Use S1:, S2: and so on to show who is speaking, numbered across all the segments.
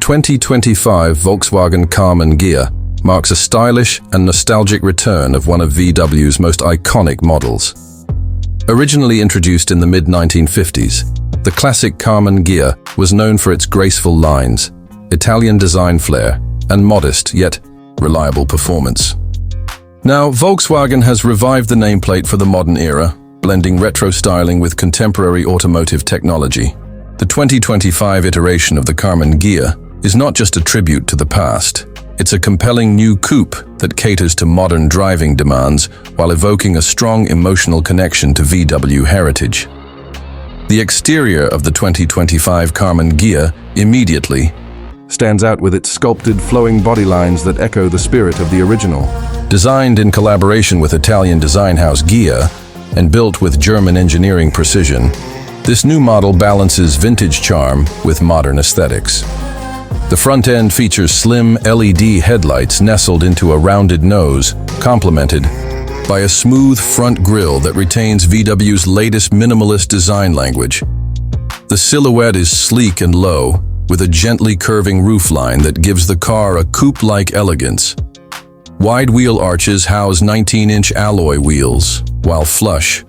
S1: 2025 Volkswagen Karmann Ghia marks a stylish and nostalgic return of one of VW's most iconic models. Originally introduced in the mid-1950s, the classic Karmann Ghia was known for its graceful lines, Italian design flair, and modest yet reliable performance. Now, Volkswagen has revived the nameplate for the modern era, blending retro styling with contemporary automotive technology. The 2025 iteration of the Karmann Ghia is not just a tribute to the past. It's a compelling new coupe that caters to modern driving demands while evoking a strong emotional connection to VW heritage. The exterior of the 2025 Karmann Ghia immediately stands out with its sculpted, flowing body lines that echo the spirit of the original. Designed in collaboration with Italian design house Ghia and built with German engineering precision, this new model balances vintage charm with modern aesthetics. The front end features slim LED headlights nestled into a rounded nose, complemented by a smooth front grille that retains VW's latest minimalist design language. The silhouette is sleek and low, with a gently curving roofline that gives the car a coupe-like elegance. Wide wheel arches house 19-inch alloy wheels, while flush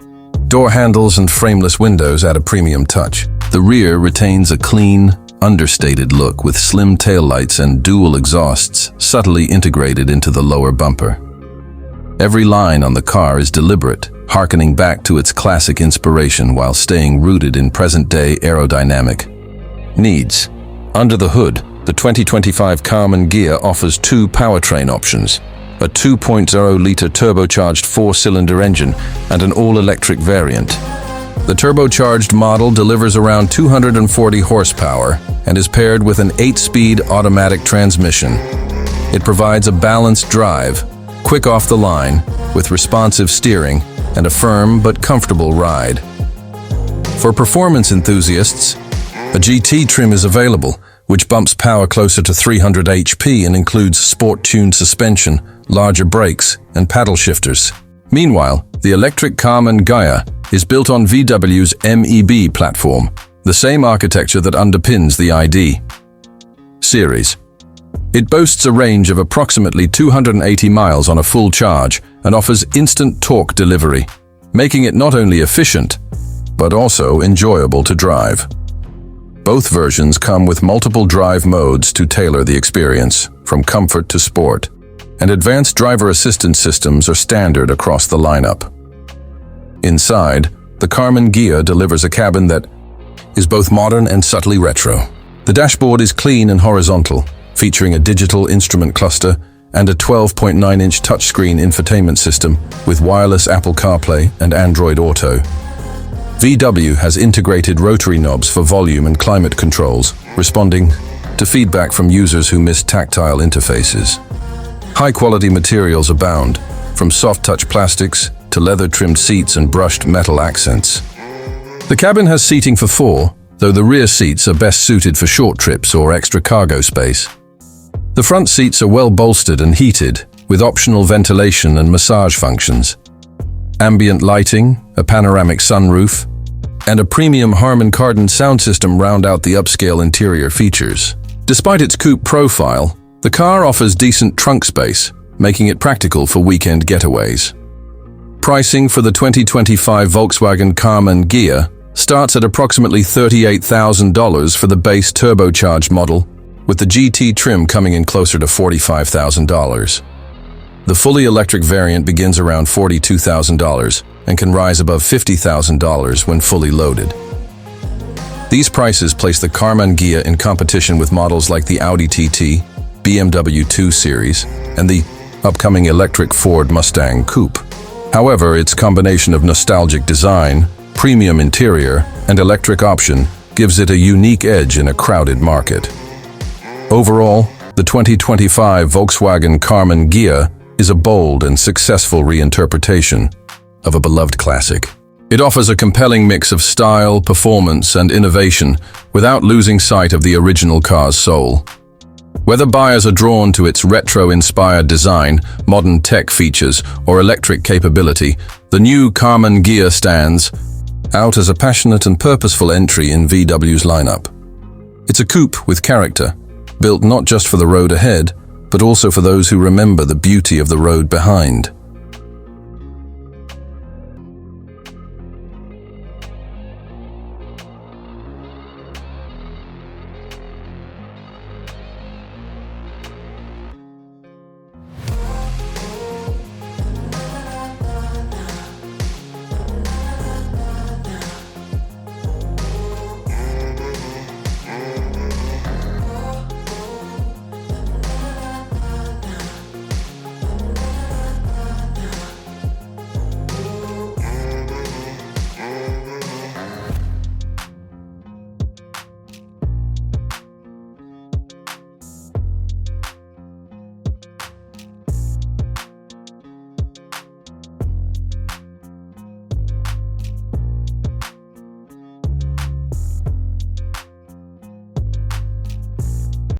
S1: door handles and frameless windows add a premium touch. The rear retains a clean, understated look with slim taillights and dual exhausts subtly integrated into the lower bumper. Every line on the car is deliberate, harkening back to its classic inspiration while staying rooted in present-day aerodynamic needs. Under the hood, the 2025 Karmann Ghia offers two powertrain options: a 2.0-liter turbocharged four-cylinder engine and an all-electric variant. The turbocharged model delivers around 240 horsepower and is paired with an 8-speed automatic transmission. It provides a balanced drive, quick off the line, with responsive steering and a firm but comfortable ride. For performance enthusiasts, a GT trim is available, which bumps power closer to 300 HP and includes sport-tuned suspension, larger brakes, and paddle shifters. Meanwhile, the electric Karmann Ghia is built on VW's MEB platform, the same architecture that underpins the ID series. It boasts a range of approximately 280 miles on a full charge and offers instant torque delivery, making it not only efficient, but also enjoyable to drive. Both versions come with multiple drive modes to tailor the experience, from comfort to sport, and advanced driver assistance systems are standard across the lineup. Inside, the Karmann Ghia delivers a cabin that is both modern and subtly retro. The dashboard is clean and horizontal, featuring a digital instrument cluster and a 12.9-inch touchscreen infotainment system with wireless Apple CarPlay and Android Auto. VW has integrated rotary knobs for volume and climate controls, responding to feedback from users who miss tactile interfaces. High-quality materials abound, from soft-touch plastics to leather-trimmed seats and brushed metal accents. The cabin has seating for four, though the rear seats are best suited for short trips or extra cargo space. The front seats are well bolstered and heated, with optional ventilation and massage functions. Ambient lighting, a panoramic sunroof, and a premium Harman Kardon sound system round out the upscale interior features. Despite its coupe profile, the car offers decent trunk space, making it practical for weekend getaways. Pricing for the 2025 Volkswagen Karmann Ghia starts at approximately $38,000 for the base turbocharged model, with the GT trim coming in closer to $45,000. The fully electric variant begins around $42,000 and can rise above $50,000 when fully loaded. These prices place the Karmann Ghia in competition with models like the Audi TT, BMW 2 Series, and the upcoming electric Ford Mustang Coupe. However, its combination of nostalgic design, premium interior, and electric option gives it a unique edge in a crowded market. Overall, the 2025 Volkswagen Karmann Ghia is a bold and successful reinterpretation of a beloved classic. It offers a compelling mix of style, performance, and innovation without losing sight of the original car's soul. Whether buyers are drawn to its retro-inspired design, modern tech features, or electric capability, the new Karmann Ghia stands out as a passionate and purposeful entry in VW's lineup. It's a coupe with character, built not just for the road ahead, but also for those who remember the beauty of the road behind.